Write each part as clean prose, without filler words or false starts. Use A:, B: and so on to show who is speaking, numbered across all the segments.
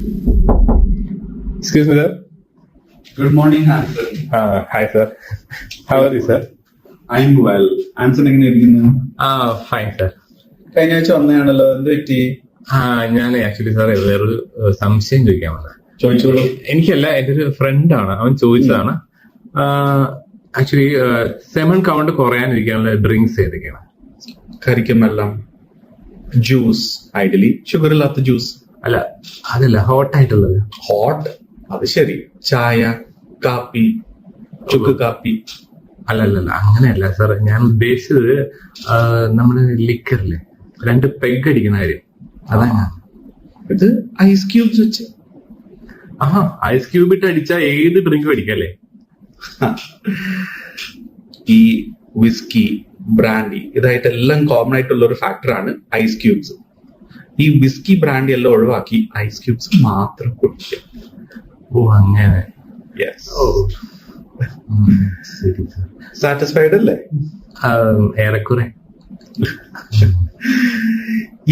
A: Excuse me, sir.
B: Good morning, Hanson.
A: Hi, sir. How are you, sir?
B: I'm well. Hanson എങ്ങനെ ഇരിക്കുന്നു?
A: Fine, sir.
B: കഴിഞ്ഞ ആഴ്ച വന്നതാണല്ലോ, എന്ത് പറ്റി?
A: ഞാൻ ആക്ച്വലി സാറേ വേറൊരു സംശയം ചോദിക്കാൻ വന്നത്.
B: ചോദിച്ചോളൂ.
A: എനിക്കല്ല, എന്റെ ഒരു ഫ്രണ്ടാണ്, അവൻ ചോദിച്ചതാണ്. ആക്ച്വലി സെമൺ കൗണ്ട് കുറയാനിരിക്കാനുള്ള ഡ്രിങ്ക്സ് ഏതൊക്കെയാണ്?
B: കരിക്കമെല്ലാം ജ്യൂസ്, ഐഡിയലി ഷുഗർ ഇല്ലാത്ത ജ്യൂസ്.
A: അല്ല, അതല്ല, ഹോട്ട് ആയിട്ടുള്ളത്.
B: ഹോട്ട്, അത് ശരി. ചായ, കാപ്പി, ചുക്ക് കാപ്പി.
A: അല്ലല്ല, അങ്ങനെയല്ല സാർ. ഞാൻ ഉദ്ദേശിച്ചത് നമ്മുടെ ലിക്കറിലെ 2 പെഗ് അടിക്കുന്ന കാര്യം. അതാണ്.
B: ഇത് ഐസ് ക്യൂബ്സ് വെച്ച്.
A: ഐസ് ക്യൂബ് ഇട്ട് അടിച്ചാൽ ഏത് ഡ്രിങ്കും അടിക്കല്ലേ?
B: ഈ വിസ്കി, ബ്രാൻഡി, ഇതായിട്ടെല്ലാം കോമൺ ആയിട്ടുള്ള ഒരു ഫാക്ടറാണ് ഐസ് ക്യൂബ്സ്. ഈ വിസ്കി, ബ്രാൻഡി എല്ലാം ഒഴിവാക്കി ഐസ് ക്യൂബ്സ് മാത്രം കുടിക്കുക.
A: ഓ, അങ്ങനെ.
B: യെസ്.
A: ശരി സാർ.
B: സാറ്റിസ്ഫൈഡ് അല്ലേ?
A: ഏറെക്കുറെ.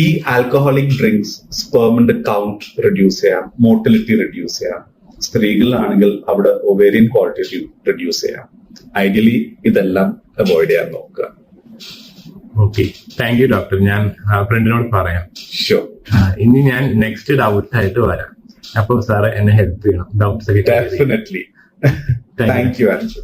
B: ഈ ആൽക്കഹോളിക് ഡ്രിങ്ക്സ് സ്പെർമിന്റെ കൗണ്ട് റെഡ്യൂസ് ചെയ്യാം, മോട്ടിലിറ്റി റെഡ്യൂസ് ചെയ്യാം. സ്ത്രീകളിലാണെങ്കിൽ അവിടെ ഒവേറിയൻ ക്വാളിറ്റി റെഡ്യൂസ് ചെയ്യാം. ഐഡിയലി ഇതെല്ലാം അവോയ്ഡ് ചെയ്യാൻ നോക്കുക.
A: Okay, thank you doctor. ഞാൻ ഫ്രണ്ടിനോട് പറയാം.
B: ഷുവർ.
A: ഇനി ഞാൻ നെക്സ്റ്റ് ഡൗട്ട് ആയിട്ട് വരാം. അപ്പൊ സാറ് എന്നെ ഹെൽപ്പ് ചെയ്യണം. ഡൗട്ട്സ് ഒക്കെ.
B: ഡെഫിനറ്റ്ലി. Thank you, answer.